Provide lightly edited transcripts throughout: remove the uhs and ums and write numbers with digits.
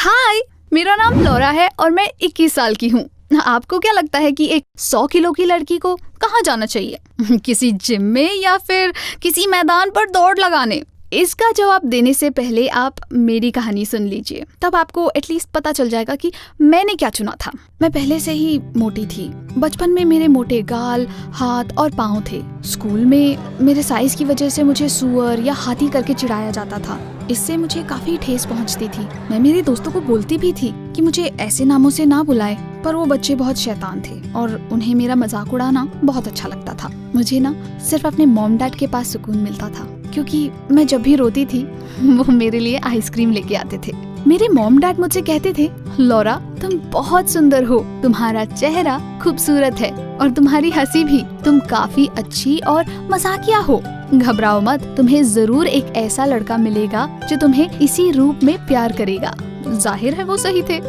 हाय, मेरा नाम लौरा है और मैं 21 साल की हूँ। आपको क्या लगता है कि एक 100 किलो की लड़की को कहाँ जाना चाहिए? किसी जिम में या फिर किसी मैदान पर दौड़ लगाने? इसका जवाब देने से पहले आप मेरी कहानी सुन लीजिए, तब आपको एटलीस्ट पता चल जाएगा कि मैंने क्या चुना था। मैं पहले से ही मोटी थी। बचपन में मेरे मोटे गाल, हाथ और पाँव थे। स्कूल में मेरे साइज की वजह से मुझे सुअर या हाथी करके चिढ़ाया जाता था। इससे मुझे काफी ठेस पहुंचती थी। मैं मेरे दोस्तों को बोलती भी थी कि मुझे ऐसे नामों से ना बुलाए, पर वो बच्चे बहुत शैतान थे और उन्हें मेरा मजाक उड़ाना बहुत अच्छा लगता था। मुझे ना सिर्फ अपने मॉम डैड के पास सुकून मिलता था, क्योंकि मैं जब भी रोती थी वो मेरे लिए आइसक्रीम लेके आते थे। मेरे मॉम डैड मुझसे कहते थे, लौरा तुम बहुत सुंदर हो, तुम्हारा चेहरा खूबसूरत है और तुम्हारी हंसी भी, तुम काफी अच्छी और मजाकिया हो। घबराओ मत, तुम्हें जरूर एक ऐसा लड़का मिलेगा जो तुम्हें इसी रूप में प्यार करेगा। जाहिर है वो सही थे।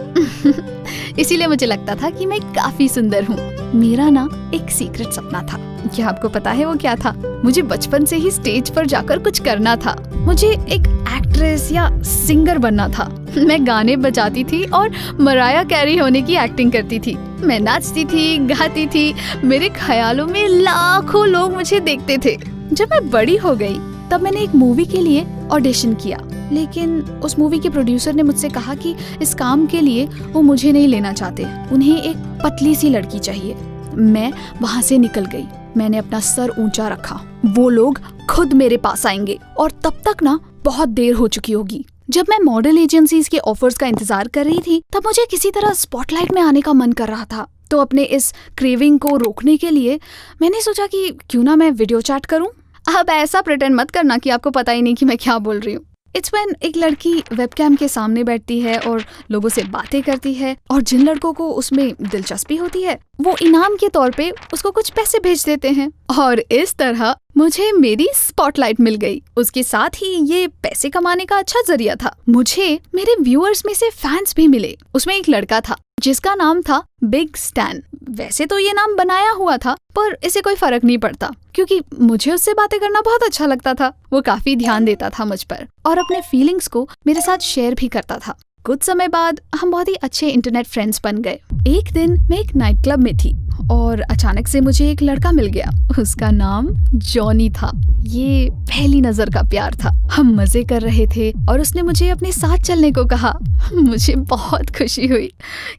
इसीलिए मुझे लगता था कि मैं काफी सुंदर हूँ। मेरा ना एक सीक्रेट सपना था। क्या आपको पता है वो क्या था? मुझे बचपन से ही स्टेज पर जाकर कुछ करना था। मुझे एक एक्ट्रेस या सिंगर बनना था। मैं गाने बजाती थी और मराया कैरी होने की एक्टिंग करती थी। मैं नाचती थी, गाती थी। मेरे ख्यालों में लाखों लोग मुझे देखते थे। जब मैं बड़ी हो गई तब मैंने एक मूवी के लिए ऑडिशन किया, लेकिन उस मूवी के प्रोड्यूसर ने मुझसे कहा कि इस काम के लिए वो मुझे नहीं लेना चाहते, उन्हें एक पतली सी लड़की चाहिए। मैं वहाँ से निकल गई। मैंने अपना सर ऊंचा रखा, वो लोग खुद मेरे पास आएंगे और तब तक ना बहुत देर हो चुकी होगी। जब मैं मॉडल एजेंसीज के ऑफर्स का इंतजार कर रही थी, तब मुझे किसी तरह स्पॉटलाइट में आने का मन कर रहा था। तो अपने इस क्रेविंग को रोकने के लिए मैंने सोचा कि क्यों ना मैं वीडियो चैट करूं। अब ऐसा प्रिटेंड मत करना कि आपको पता ही नहीं कि मैं क्या बोल रही हूँ। इट्स व्हेन एक लड़की वेबकैम के सामने बैठती है और लोगों से बातें करती है, और जिन लड़कों को उसमें दिलचस्पी होती है वो इनाम के तौर पे उसको कुछ पैसे भेज देते हैं। और इस तरह मुझे मेरी स्पॉटलाइट मिल गई। उसके साथ ही ये पैसे कमाने का अच्छा जरिया था। मुझे मेरे व्यूअर्स में से फैंस भी मिले। उसमें एक लड़का था जिसका नाम था बिग स्टैन। वैसे तो ये नाम बनाया हुआ था, पर इसे कोई फर्क नहीं पड़ता क्योंकि मुझे उससे बातें करना बहुत अच्छा लगता था। वो काफी ध्यान देता था मुझ पर और अपने फीलिंग्स को मेरे साथ शेयर भी करता था। कुछ समय बाद हम बहुत ही अच्छे इंटरनेट फ्रेंड्स बन गए। एक दिन मैं एक नाइट क्लब में थी और अचानक से मुझे एक लड़का मिल गया। उसका नाम जॉनी था। ये पहली नजर का प्यार था। हम मजे कर रहे थे और उसने मुझे अपने साथ चलने को कहा। मुझे बहुत खुशी हुई।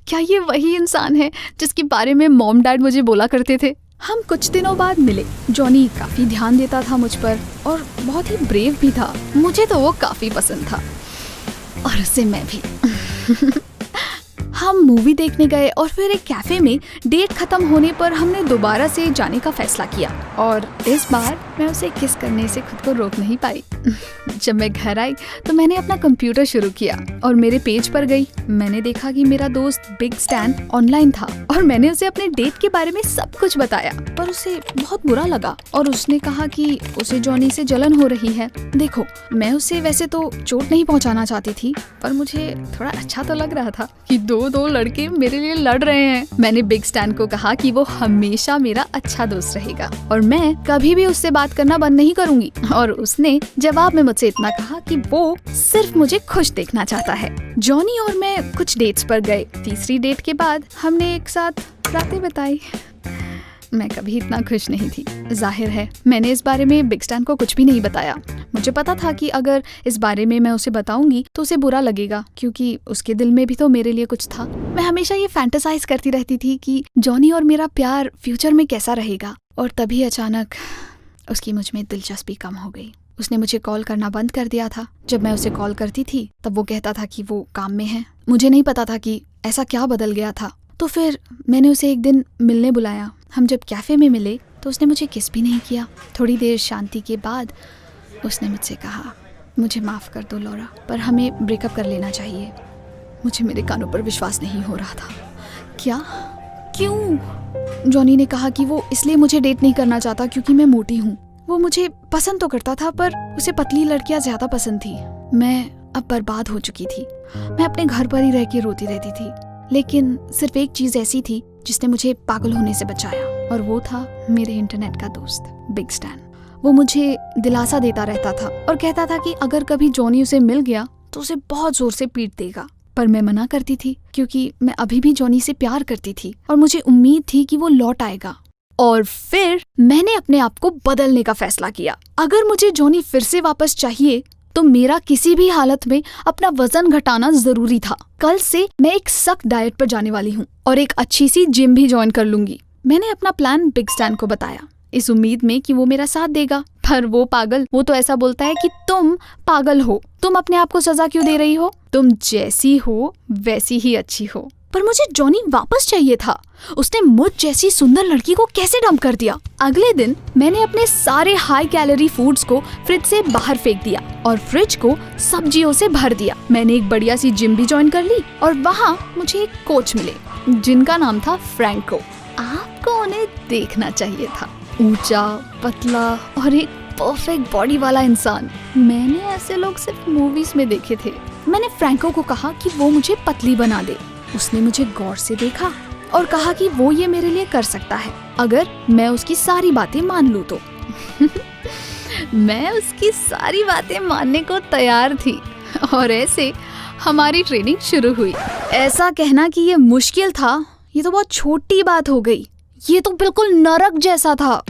क्या ये वही इंसान है जिसके बारे में मॉम डैड मुझे बोला करते थे? हम कुछ दिनों बाद मिले। जॉनी काफी ध्यान देता था मुझ पर और बहुत ही ब्रेव भी था। मुझे तो वो काफी पसंद था और उससे मैं भी। हम मूवी देखने गए और फिर एक कैफे में डेट खत्म होने पर हमने दोबारा से जाने का फैसला किया, और इस बार मैं उसे किस करने से खुद को रोक नहीं पाई। जब मैं घर आई तो मैंने अपना कंप्यूटर शुरू किया और मेरे पेज पर गई। मैंने देखा कि मेरा दोस्त बिग स्टैन ऑनलाइन था और मैंने उसे अपने डेट के बारे में सब कुछ बताया, पर उसे बहुत बुरा लगा और उसने कहा कि उसे जॉनी से जलन हो रही है। देखो, मैं उसे वैसे तो चोट नहीं पहुंचाना चाहती थी, पर मुझे थोड़ा अच्छा तो लग रहा था कि दो लड़के मेरे लिए लड़ रहे हैं। मैंने बिग स्टैन को कहा कि वो हमेशा मेरा अच्छा दोस्त रहेगा और मैं कभी भी उससे बात करना बंद नहीं करूंगी, और उसने जवाब में मुझसे इतना कहा कि वो सिर्फ मुझे खुश देखना चाहता है। जॉनी और मैं कुछ डेट्स पर गए। तीसरी डेट के बाद हमने एक साथ रातें बिताई। मैं कभी इतना खुश नहीं थी। जाहिर है मैंने इस बारे में बिग स्टैन को कुछ भी नहीं बताया। मुझे पता था कि अगर इस बारे में मैं उसे बताऊंगी तो उसे बुरा लगेगा, क्योंकि उसके दिल में भी तो मेरे लिए कुछ था। मैं हमेशा ये फैंटेसाइज करती रहती थी कि जॉनी और मेरा प्यार फ्यूचर में कैसा रहेगा, और तभी अचानक उसकी मुझ में दिलचस्पी कम हो गई। उसने मुझे कॉल करना बंद कर दिया था। जब मैं उसे कॉल करती थी तब वो कहता था कि वो काम में है। मुझे नहीं पता था कि ऐसा क्या बदल गया था। तो फिर मैंने उसे एक दिन मिलने बुलाया। हम जब कैफे में मिले तो उसने मुझे किस भी नहीं किया। थोड़ी देर शांति के बाद उसने मुझसे कहा, मुझे माफ़ कर दो लौरा, पर हमें ब्रेकअप कर लेना चाहिए। मुझे मेरे कानों पर विश्वास नहीं हो रहा था। क्या? क्यों? जॉनी ने कहा कि वो इसलिए मुझे डेट नहीं करना चाहता क्योंकि मैं मोटी हूँ। वो मुझे पसंद तो करता था, पर उसे पतली लड़कियाँ ज्यादा पसंद थी। मैं अब बर्बाद हो चुकी थी। मैं अपने घर पर ही रह के रोती रहती थी, लेकिन सिर्फ एक चीज ऐसी थी जिसने मुझे पागल होने से बचाया, और वो था मेरे इंटरनेट का दोस्त बिग स्टैन। वो मुझे दिलासा देता रहता था और कहता था कि अगर कभी जॉनी उसे मिल गया तो उसे बहुत जोर से पीट देगा, पर मैं मना करती थी क्योंकि मैं अभी भी जॉनी से प्यार करती थी और मुझे उम्मीद थी कि वो लौट आएगा। और फिर मैंने अपने आप को बदलने का फैसला किया। अगर मुझे जॉनी फिर से वापस चाहिए तो मेरा किसी भी हालत में अपना वजन घटाना जरूरी था। कल से मैं एक सख्त डाइट पर जाने वाली हूँ और एक अच्छी सी जिम भी ज्वाइन कर लूंगी। मैंने अपना प्लान बिग स्टैन को बताया, इस उम्मीद में कि वो मेरा साथ देगा। पर वो पागल, वो तो ऐसा बोलता है कि तुम पागल हो, तुम अपने आप को सजा क्यों दे रही हो, तुम जैसी हो वैसी ही अच्छी हो। पर मुझे जॉनी वापस चाहिए था। उसने मुझ जैसी सुंदर लड़की को कैसे डंप कर दिया। अगले दिन मैंने अपने सारे हाई कैलोरी फूड्स को फ्रिज से बाहर फेंक दिया और फ्रिज को सब्जियों से भर दिया। मैंने एक बढ़िया सी जिम भी ज्वाइन कर ली और वहाँ मुझे एक कोच मिले जिनका नाम था फ्रैंको। आपको उन्हें देखना चाहिए था, ऊंचा, पतला और एक परफेक्ट बॉडी वाला इंसान। मैंने ऐसे लोग सिर्फ मूवीज में देखे थे। मैंने फ्रैंको को कहा कि वो मुझे पतली बना दे। उसने मुझे गौर से देखा और कहा कि वो ये मेरे लिए कर सकता है अगर मैं उसकी सारी बातें मान लूं तो। मैं उसकी सारी बातें मानने को तैयार थी और ऐसे हमारी ट्रेनिंग शुरू हुई। ऐसा कहना कि ये मुश्किल था, ये तो बहुत छोटी बात हो गई। ये तो बिल्कुल नरक जैसा था।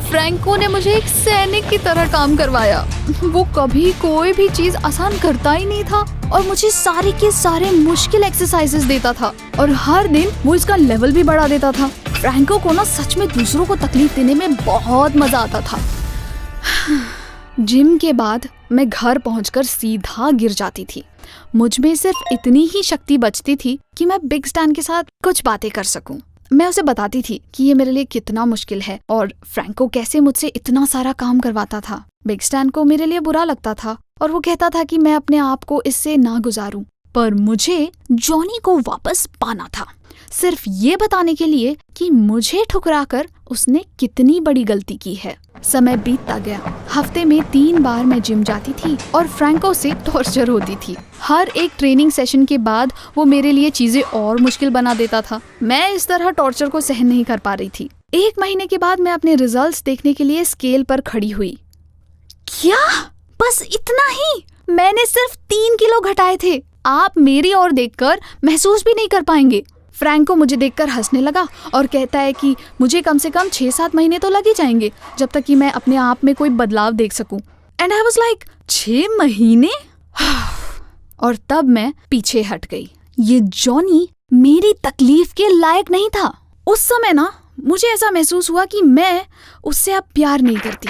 फ्रैंको ने मुझे एक सैनिक की तरह काम करवाया। वो कभी कोई भी चीज आसान करता ही नहीं था और मुझे सारे के सारे मुश्किल एक्सरसाइजेस देता था और हर दिन वो इसका लेवल भी बढ़ा देता था। फ्रैंको को ना सच में दूसरों को तकलीफ देने में बहुत मजा आता था। जिम के बाद मैं घर पहुंचकर सीधा गिर जाती थी। मुझ में सिर्फ इतनी ही शक्ति बचती थी कि मैं बिग स्टैन के साथ कुछ बातें कर सकूं। मैं उसे बताती थी कि ये मेरे लिए कितना मुश्किल है और फ्रैंको कैसे मुझसे इतना सारा काम करवाता था। बिग स्टैन को मेरे लिए बुरा लगता था और वो कहता था कि मैं अपने आप को इससे ना गुजारूं। पर मुझे जॉनी को वापस पाना था, सिर्फ ये बताने के लिए कि मुझे ठुकराकर उसने कितनी बड़ी गलती की है। समय बीतता गया। हफ्ते में 3 बार मैं जिम जाती थी और फ्रैंको से टॉर्चर होती थी। हर एक ट्रेनिंग सेशन के बाद वो मेरे लिए चीजें और मुश्किल बना देता था। मैं इस तरह टॉर्चर को सहन नहीं कर पा रही थी। 1 महीने के बाद मैं अपने रिजल्ट्स देखने के लिए स्केल पर खड़ी हुई। क्या? बस इतना ही? मैंने सिर्फ 3 किलो घटाए थे। आप मेरी ओर देखकर महसूस भी नहीं कर पाएंगे। फ्रैंको मुझे देखकर हंसने लगा और कहता है कि मुझे कम से कम 6-7 महीने तो लग ही जाएंगे जब तक कि मैं अपने आप में कोई बदलाव देख सकूं। एंड आई वाज लाइक 6 महीने? और तब मैं पीछे हट गई। ये जॉनी मेरी तकलीफ के लायक नहीं था। उस समय ना मुझे ऐसा महसूस हुआ कि मैं उससे अब प्यार नहीं करती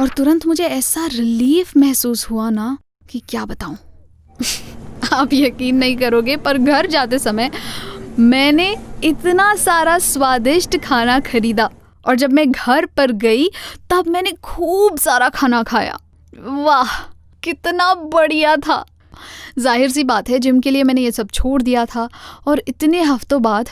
और तुरंत मुझे ऐसा रिलीफ महसूस हुआ ना कि क्या बताऊं। आप यकीन नहीं करोगे पर घर जाते समय मैंने इतना सारा स्वादिष्ट खाना खरीदा और जब मैं घर पर गई तब मैंने खूब सारा खाना खाया। वाह, कितना बढ़िया था। जाहिर सी बात है जिम के लिए मैंने ये सब छोड़ दिया था और इतने हफ्तों बाद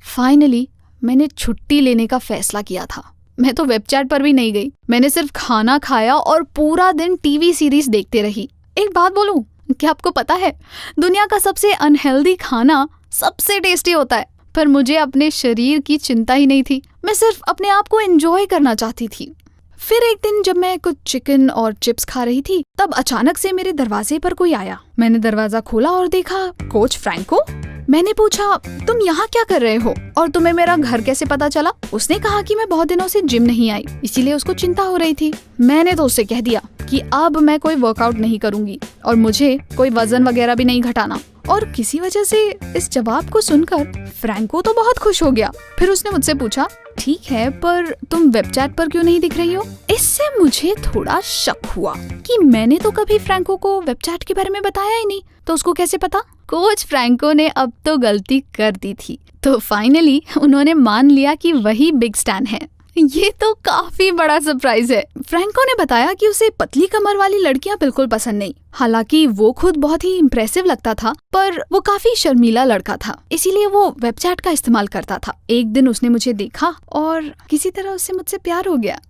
फाइनली मैंने छुट्टी लेने का फैसला किया था। मैं तो वेबचैट पर भी नहीं गई। मैंने सिर्फ खाना खाया और पूरा दिन टीवी सीरीज देखते रही। एक बात बोलूं, क्या आपको पता है दुनिया का सबसे अनहेल्दी खाना सबसे टेस्टी होता है। पर मुझे अपने शरीर की चिंता ही नहीं थी। मैं सिर्फ अपने आप को एंजॉय करना चाहती थी। फिर एक दिन जब मैं कुछ चिकन और चिप्स खा रही थी तब अचानक से मेरे दरवाजे पर कोई आया। मैंने दरवाजा खोला और देखा कोच फ्रैंको। मैंने पूछा, तुम यहाँ क्या कर रहे हो और तुम्हें मेरा घर कैसे पता चला? उसने कहा कि मैं बहुत दिनों से जिम नहीं आई इसीलिए उसको चिंता हो रही थी। मैंने तो उससे कह दिया कि अब मैं कोई वर्कआउट नहीं करूंगी और मुझे कोई वजन वगैरह भी नहीं घटाना। और किसी वजह से इस जवाब को सुनकर फ्रैंको तो बहुत खुश हो गया। फिर उसने मुझसे पूछा, ठीक है पर तुम वेबचैट पर क्यों नहीं दिख रही हो? इससे मुझे थोड़ा शक हुआ कि मैंने तो कभी फ्रैंको को वेबचैट के बारे में बताया ही नहीं, तो उसको कैसे पता? कोच फ्रैंको ने अब तो गलती कर दी थी, तो फाइनली उन्होंने मान लिया कि वही बिग स्टैन है। ये तो काफी बड़ा सरप्राइज है। फ्रैंको ने बताया कि उसे पतली कमर वाली लड़कियां बिल्कुल पसंद नहीं। हालांकि वो खुद बहुत ही इम्प्रेसिव लगता था पर वो काफी शर्मीला लड़का था, इसीलिए वो वेबचैट का इस्तेमाल करता था। एक दिन उसने मुझे देखा और किसी तरह उससे मुझसे प्यार हो गया।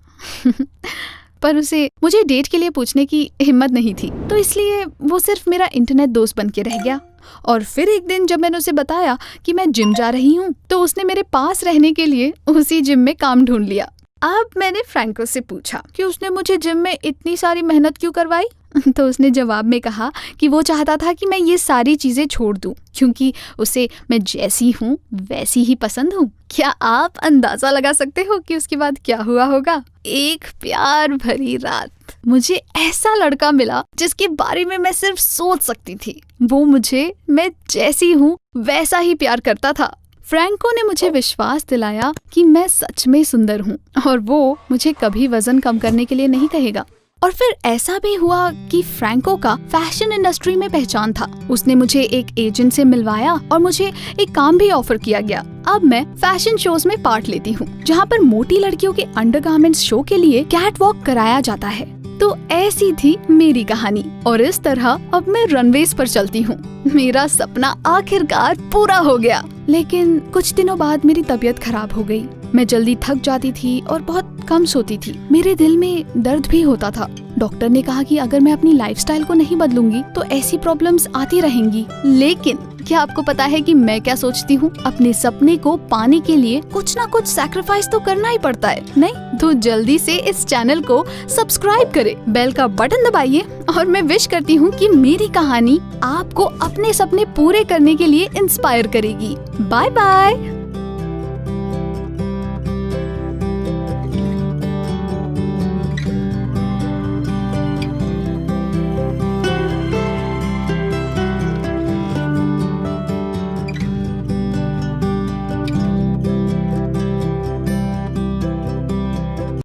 पर उसे मुझे डेट के लिए पूछने की हिम्मत नहीं थी, तो इसलिए वो सिर्फ मेरा इंटरनेट दोस्त बन के रह गया। और फिर एक दिन जब मैंने उसे बताया कि मैं जिम जा रही हूँ तो उसने मेरे पास रहने के लिए उसी जिम में काम ढूंढ लिया। अब मैंने फ्रैंको से पूछा कि उसने मुझे जिम में इतनी सारी मेहनत क्यों करवाई। तो उसने जवाब में कहा कि वो चाहता था कि मैं ये सारी चीज़ें छोड़ दूँ क्योंकि उसे मैं जैसी हूँ वैसी ही पसंद हूँ। क्या आप अंदाज़ा लगा सकते हो कि उसके बाद क्या हुआ होगा? एक प्यार भरी रात मुझे ऐसा लड़का मिला जिसके बारे में मैं सिर्फ सोच सकती थी। वो मुझे मैं जैसी हूँ वैसा ही प्यार करता था। फ्रैंको ने मुझे विश्वास दिलाया कि मैं सच में सुंदर हूँ और वो मुझे कभी वजन कम करने के लिए नहीं कहेगा। और फिर ऐसा भी हुआ कि फ्रैंको का फैशन इंडस्ट्री में पहचान था। उसने मुझे एक एजेंट से मिलवाया और मुझे एक काम भी ऑफर किया गया। अब मैं फैशन शोज में पार्ट लेती हूँ जहाँ पर मोटी लड़कियों के अंडरगारमेंट्स शो के लिए कैट वॉक कराया जाता है। तो ऐसी थी मेरी कहानी और इस तरह अब मैं रनवेज पर चलती हूँ। मेरा सपना आखिरकार पूरा हो गया। लेकिन कुछ दिनों बाद मेरी तबीयत खराब हो गई। मैं जल्दी थक जाती थी और बहुत कम सोती थी। मेरे दिल में दर्द भी होता था। डॉक्टर ने कहा कि अगर मैं अपनी लाइफस्टाइल को नहीं बदलूंगी तो ऐसी प्रॉब्लम्स आती रहेंगी। लेकिन क्या आपको पता है कि मैं क्या सोचती हूँ? अपने सपने को पाने के लिए कुछ ना कुछ सैक्रिफाइस तो करना ही पड़ता है, नहीं? तो जल्दी से इस चैनल को सब्सक्राइब करें, बेल का बटन दबाइए और मैं विश करती हूँ कि मेरी कहानी आपको अपने सपने पूरे करने के लिए इंस्पायर करेगी। Bye bye.